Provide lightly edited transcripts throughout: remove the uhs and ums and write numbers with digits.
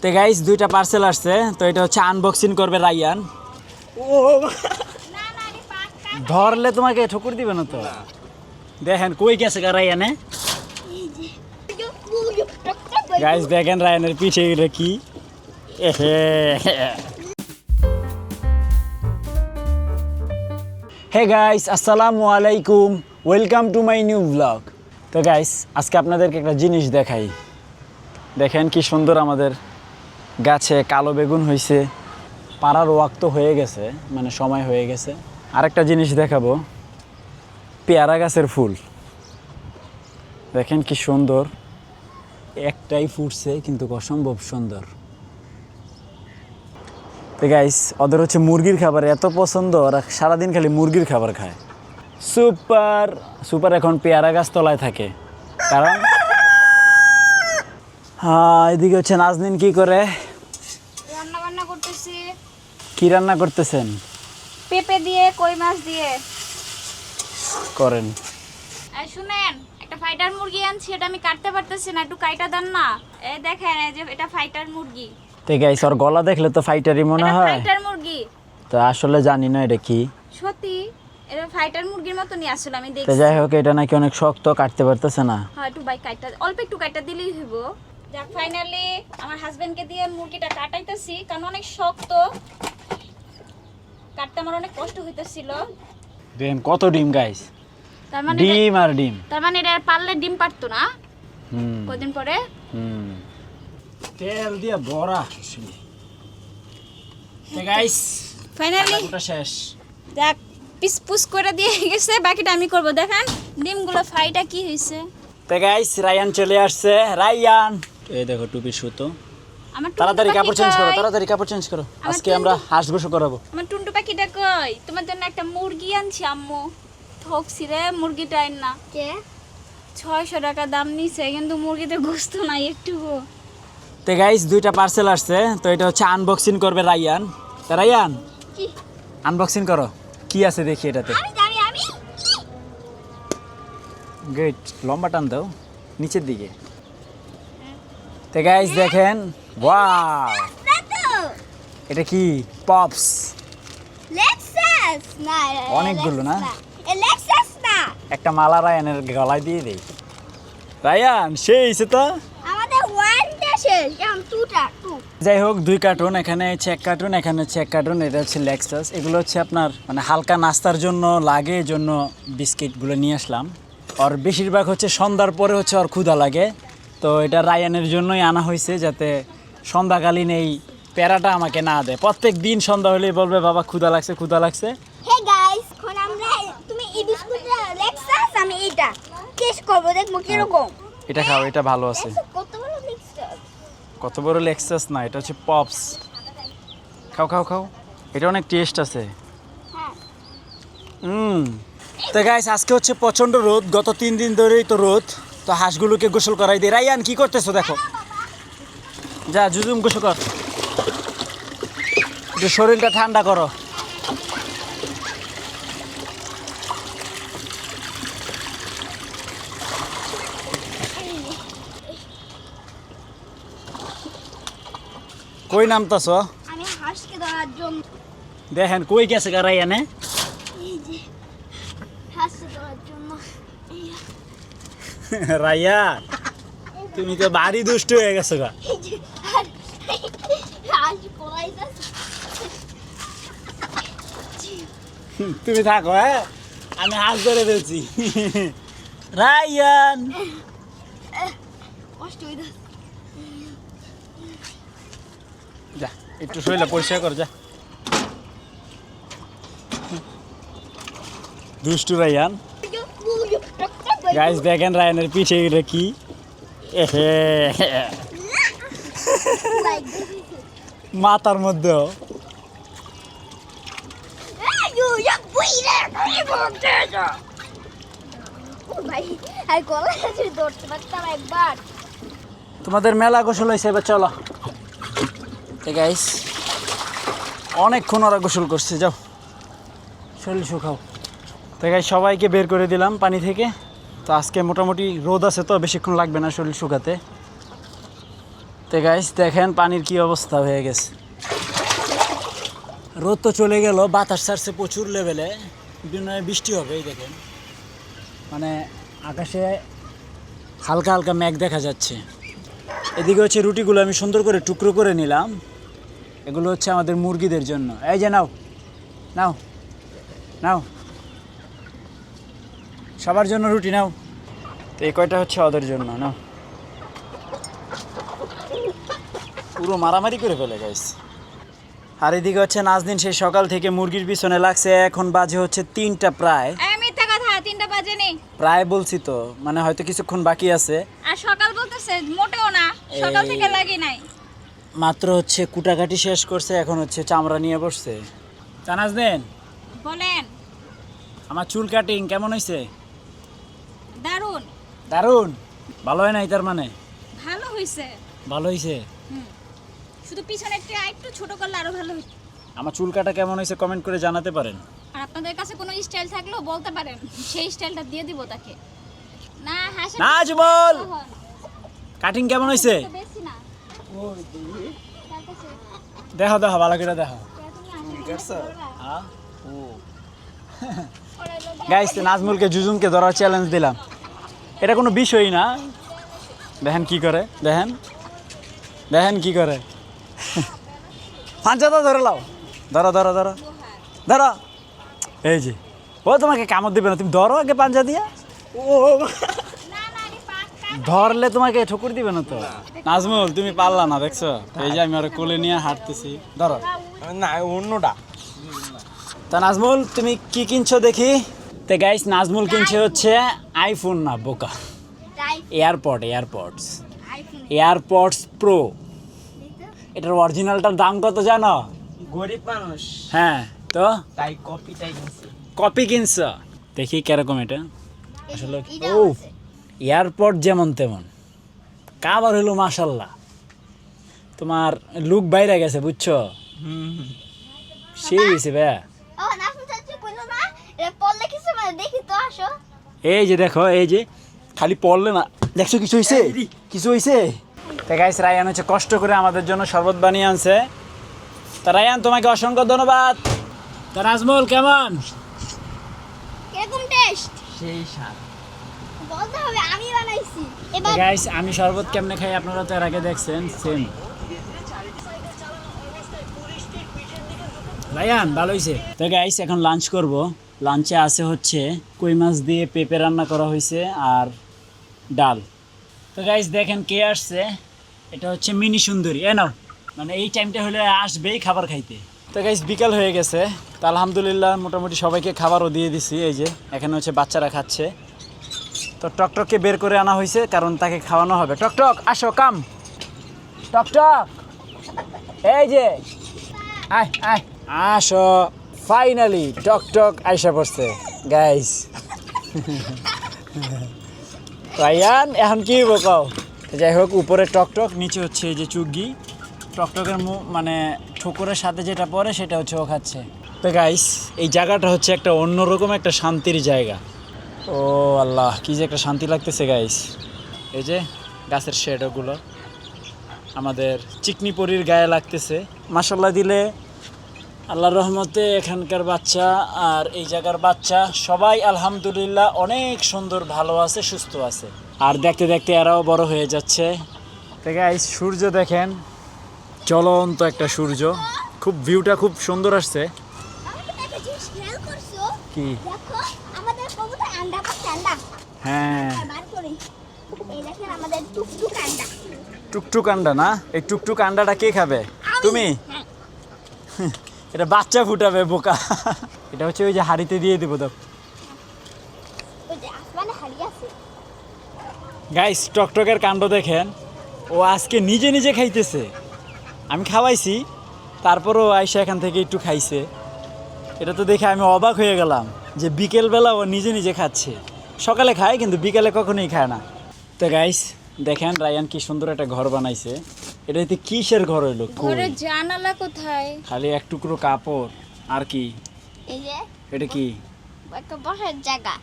তো গাইস দুইটা পার্সেল আসছে, তো এটা হচ্ছে আনবক্সিং করবে রায়ান। ও ধরলে তোমাকে ঠুকুর দিবে না তো। দেখেন কই গেছে রায়ানে। গাইস দেখেন রায়ানের পিছে এটা কি। হে গাইস, আসসালামু আলাইকুম, welcome to my new blog. তো গাইস আজকে আপনাদেরকে একটা জিনিস দেখাই। দেখেন কি সুন্দর আমাদের গাছে কালো বেগুন হয়েছে। পাড়ার ওয়াক্ত হয়ে গেছে, মানে সময় হয়ে গেছে। আরেকটা জিনিস দেখাবো, পেয়ারা গাছের ফুল দেখেন কি সুন্দর। একটাই ফুটছে কিন্তু অসম্ভব সুন্দর। তো গাইস ওদের হচ্ছে মুরগির খাবার এত পছন্দ, ওরা সারাদিন খালি মুরগির খাবার খায়। সুপার সুপার এখন পেয়ারা গাছ তলায় থাকে, কারণ এদিকে হচ্ছে নাজনীন কি করে, রান্না বান্না করতেছি। কি রান্না করতেছেন? পেঁপে দিয়ে কই মাছ দিয়ে করেন। এই শুনেন, একটা ফাইটার মুরগি আনছি, এটা আমি কাটতে পারতেছি না, একটু কাইটা দেন না। এই দেখেন, এই যে এটা ফাইটার মুরগি। তো গাইস ওর গলা দেখলে তো ফাইটারই মনে এটা হয়। ফাইটার মুরগি তো আসলে জানি না এটা কি। সত্যি এটা ফাইটার মুরগির মতনই আসলে আমি তো দেখছি। যাই হোক, এটা নাকি অনেক শক্ত, কাটতে পারতেছে না। হ্যাঁ একটু বাই কাইটা, অল্প একটু কাইটা দিলেই হইব। যাক ফাইনালি আমার হাজবেন্ডকে দিয়ে মুরগিটা কাটাইতেছি, কারণ অনেক শক্ত, কাটতে আমার অনেক কষ্ট হইতেছিল। দেখেন কত ডিম গাইস, তার মানে ডিম আর ডিম। তার মানে এটা পারলে ডিম পারতো না হুম কদিন পরে। হুম তেল দিয়ে ভরা। তো গাইস ফাইনালি ওটা শেষ। দেখ পিস পুস করে দিয়ে গেছে, বাকিটা আমি করব। দেখেন ডিমগুলো ফ্রাইটা কি হইছে। তো গাইস রায়ান চলে আসছে। রায়ান এই দেখো টুপি সুতো। আমার টুনটু তাড়াতাড়ি পাখি কাপড় চেঞ্জ করো, কই? তাড়াতাড়ি কাপড় চেঞ্জ করো। আমার আজকে আমরা হাঁস গোসল করাবো। আমার টুনটু পাখিটা কই? তোমার জন্য একটা মুরগি আনছি আম্মু, ঠকছি রে মুরগিটা আইন না। কে 600 টাকা দাম নিছে, কিন্তু মুরগিতে গোশত নাই একটুকু। তো গাইস দুইটা পার্সেল আসছে, তো এটা হচ্ছে আনবক্সিং করবে রায়ান। তো রায়ান কি আনবক্সিং করো, কি আছে দেখি এটাতে। আমি জানি আমি গেট লম্বা টান দাও নিচের দিকে। তো গাইস দেখেন, ওয়াও এটা কি? পপস। লেক্সাস না, অনেকগুলো না? লেক্সাস না, একটা মালা রায়ানের গলায় দিয়ে দেই। রায়ান সেই তো। আমাদের ওয়ানটা শেষ, এখন টুটা টু। যাই হোক, 2 কার্টুন, এখানে হচ্ছে 1 কার্টুন, এখানে হচ্ছে 1 কার্টুন। এটা হচ্ছে লেক্সাস। এগুলো হচ্ছে আপনার মানে হালকা নাস্তার জন্য লাগে, এই জন্য বিস্কিটগুলো নিয়ে আসলাম। আর বেশিরভাগ হচ্ছে সন্ধ্যার পরে হচ্ছে ওর ক্ষুধা লাগে, তো এটা রায়ানের জন্যই আনা হয়েছে, যাতে সন্ধ্যাকালীন এই প্যারাটা আমাকে না দেয়। প্রত্যেক দিন সন্ধ্যা হলেই বলবে বাবা ক্ষুধা লাগছে, ক্ষুধা লাগছে। হে গাইস, এখন আমরা তুমি এই বিস্কুটটা লেক্সাস, আমি এটা টেস্ট করব, দেখবো কি রকম। এটা খাও, এটা ভালো আছে। কত বড় লেক্সাস, কত বড় লেক্সাস না, এটা হচ্ছে পপস। খাও খাও খাও, এটা অনেক টেস্ট আছে। হ্যাঁ তো গাইস আজকে হচ্ছে প্রচণ্ড রোদ, গত 3 দিন ধরেই তো রোদ। তো হাঁসগুলোকে গোসল করাই দিই। রায়ান কি করতেছো দেখো, যা জুজুম গোসল কর, একটু শরীরটা ঠান্ডা করো। কই নামতাছ? আমি হাঁসকে ধরার জন্য, দেখেন কই গেছে রায়ানে। এই যে হাঁসকে ধরার জন্য। রায়ান তুমি তো ভারী দুষ্ট হয়ে গেছো গা। এই যে হাঁস পড়াইতেছে। তুমি থাকো, হ্যাঁ আমি হাঁস ধরে ফেলছি। রায়ান কষ্ট হইতাছে। যা একটু শরীরটা পরিষ্কার কর, যা। দুষ্টু রায়ান। গাইস দেখেন রায়ানের পিছে এটা কি। মাথার মধ্যেও তোমাদের মেলা গোসল হয়েছে, এবার চলো। গাইস অনেকক্ষণ ওরা গোসল করছে, যাও শরীর শুকাও। তো গাইস সবাইকে বের করে দিলাম পানি থেকে। তো আজকে মোটামুটি রোদ আছে, তো বেশিক্ষণ লাগবে না শরীর শুকাতে। তো গাইস দেখেন পানির কি অবস্থা হয়ে গেছে। রোদ তো চলে গেল, বাতাস ছাড়ছে প্রচুর লেভেলে, বৃষ্টি হবে। এই দেখেন মানে আকাশে হালকা হালকা মেঘ দেখা যাচ্ছে। এদিকে হচ্ছে রুটিগুলো আমি সুন্দর করে টুকরো করে নিলাম, এগুলো হচ্ছে আমাদের মুরগিদের জন্য। এই যে নাও নাও নাও, সবার জন্য রুটি নাও। তো এই কয়টা হচ্ছে ওদের জন্য নাও। পুরো মারামারি করে ফেলে গাইস। আর এদিকে হচ্ছে নাজদিন সেই সকাল থেকে মুরগির পিছনে লাগছে, এখন বাজে হচ্ছে 3টা প্রায়। মিথ্যা কথা, 3টা বাজে নেই। প্রায় বলছি তো, মানে হয়তো কিছুক্ষণ বাকি আছে। আর সকাল বলতেছে মোটেও না, সকাল থেকে লাগি নাই। মাত্র হচ্ছে কুটাকাটি শেষ করছে, এখন হচ্ছে চামড়া নিয়ে বসছে। তা নাজদিন বলেন, আমার চুল কাটিং কেমন হয়েছে? দারুন। দারুণ? ভালো হয় নাই তার মানে? ভালো হইছে। ভালো হয়েছে। শুধু পিছনে একটু ছোট করলে আরো ভালো হতো। আমার চুল কাটা কেমন হয়েছে কমেন্ট করে জানাতে পারেন। আর আপনাদের কাছে কোনো স্টাইল থাকলেও বলতে পারেন, সেই স্টাইলটা দিয়ে দিব তাকে। না হাসি নাজমুল কাটিং কেমন হয়েছে? বেশি না। দেখো দেখো ভালো করে দেখো। গাইস নাজমুলকে জুজুমকে ধরার চ্যালেঞ্জ দিলাম, এটা কোনো বিষয়ই না। দেখেন কি করে, দেখেন দেখেন কি করে। পাঁচটা ধরে লাও, ধরো ধরো ধরো ধরো। এই যে ও তোমাকে কামড় দিবে না, তুমি ধরো আগে পাঞ্জা দিয়া। ও ধরলে তোমাকে ঠুকুর দিবে না তো। নাজমুল তুমি পারলা না, দেখছো? এই যে আমি ওরা কোলে নিয়ে হাঁটতেছি, ধরো না অন্যটা। তা নাজমুল তুমি কি কিনছো দেখি? তো গাইস নাজমুল কিনছে হচ্ছে আইফোন না বোকা, এয়ারপডস প্রো। এটার অরিজিনালটার দাম কত জানো? গরিব মানুষ, হ্যাঁ তো তাই কপিটাই কিনছি। কপি কিনছ, দেখি কিরকম এটা আসলে। ও এয়ারপড যেমন তেমন, কাবার হলো মাশাল্লাহ। তোমার লুক বাইরে গেছে বুঝছো, সেই হয়েছে ভাইয়া। এই যে দেখো, এই যে খালি পড়লে না, দেখছো কিছু হয়েছে? কিছু হয়েছে? তা গাইস রায়ান হচ্ছে কষ্ট করে আমাদের জন্য শরবত বানিয়ে আনছে। তা রায়ান তোমাকে অসংখ্য ধন্যবাদ। তা নাজমুল কেমন? কিরকম টেস্ট? সেই স্বাদ। বলতে হবে আমি বানাইছি। গাইস আমি শরবত কেমনে খাই আপনারা তো এর আগে দেখছেন, সেম। রায়ান ভালো হয়েছে। তো গাইস এখন লাঞ্চ করব। লাঞ্চে আছে হচ্ছে কই মাছ দিয়ে পেঁপে রান্না করা হয়েছে আর ডাল। তো গাইস দেখেন কে আসছে, এটা হচ্ছে মিনি সুন্দরী। এ নাও, মানে এই টাইমটা হলে আসবেই খাবার খাইতে। তো গাইস বিকাল হয়ে গেছে, তো আলহামদুলিল্লাহ মোটামুটি সবাইকে খাবারও দিয়ে দিছি। এই যে এখানে হচ্ছে বাচ্চারা খাচ্ছে। তো টকটককে বের করে আনা হয়েছে কারণ তাকে খাওয়ানো হবে। টকটক আসো, কাম টকটক, এই যে আয় আয় আসো। ফাইনালি টকটক আইসা পড়ছে গাইস। রায়ান এখন কি বকাও? যাই হোক, উপরে টকটক, নিচে হচ্ছে এই যে চুগি। টকটকের মানে ঠোকরের সাথে যেটা পড়ে সেটা হচ্ছে ও খাচ্ছে। তো গাইস এই জায়গাটা হচ্ছে একটা অন্যরকম একটা শান্তির জায়গা। ও আল্লাহ, কি যে একটা শান্তি লাগতেছে গাইস। এই যে গাছের শেডগুলো আমাদের চিকনি পরির গায়ে লাগতেছে। মাশাল্লাহ দিলে আল্লাহর রহমতে এখানকার বাচ্চা আর এই জায়গার বাচ্চা সবাই আলহামদুলিল্লাহ অনেক সুন্দর, ভালো আছে, সুস্থ আছে। আর দেখতে দেখতে এরাও বড় হয়ে যাচ্ছে। তো গাইস সূর্য দেখেন, জ্বলন্ত একটা সূর্য, খুব ভিউটা খুব সুন্দর আসছে। কি? হ্যাঁ টুকটুক আন্ডা না? এই টুকটুক আন্ডাটা কে খাবে? তুমি? এটা বাচ্চা ফুটাবে বোকা। এটা হচ্ছে ওই যে হাড়িতে দিয়ে দিব। তো গাইস টকটকের কাণ্ড দেখেন, ও আজকে নিজে নিজে খাইতেছে। আমি খাওয়াইছি, তারপরও আইসা এখান থেকে একটু খাইছে। এটা তো দেখে আমি অবাক হয়ে গেলাম যে বিকেলবেলা ও নিজে নিজে খাচ্ছে। সকালে খায় কিন্তু বিকেলে কখনোই খায় না। তো গাইস দেখেন রায়ান কি সুন্দর একটা ঘর বানাইছে। এটাতে কিসের ঘর হইলো? ঘরের জানালা কোথায়? খালি এক টুকরো কাপড় আর কি? এই যে এটা কি? একটা বসার জায়গা।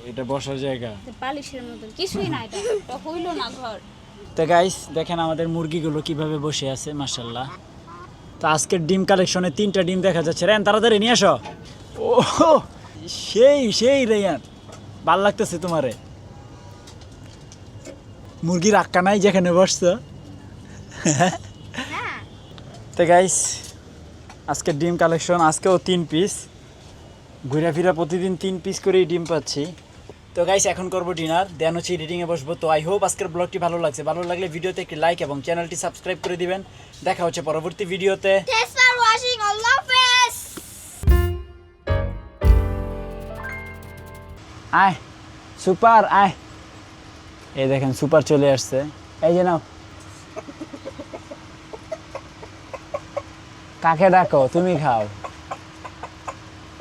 এটা বসার জায়গা? বালিশের মতন কিছুই না, এটা হইলো না ঘর। তো গাইস দেখেন আমাদের মুরগিগুলো কিভাবে বসে আছে মাশাআল্লাহ। তো আজকের ডিম কালেকশনে 3টা ডিম দেখা যাচ্ছে। রেন তাড়াতাড়ি নিয়ে আসো। ও সেই সেই রেয়ান, ভাল লাগতেছে তোমারে? মুরগির আক্কা নাই যেখানে বসছো। তো গাইস আজকের ডিম কালেকশন, আজকেও 3 পিস, ঘুরে ফিরা প্রতিদিন 3 পিস করেই ডিম পাচ্ছি। তো গাইস এখন করবো ডিনার, দেন হচ্ছে এডিটিংয়ে বসবো। তো আই হোপ আজকের ব্লগটি ভালো লাগছে। ভালো লাগলে ভিডিওতে একটি লাইক এবং চ্যানেলটি সাবস্ক্রাইব করে দিবেন। দেখা হচ্ছে পরবর্তী ভিডিওতে। Thanks for watching. Allah Hafiz. আয় সুপার আয়, এই দেখেন সুপার চলে আসছে। এই যে নাও, কাকে ডাকো, তুমি খাও।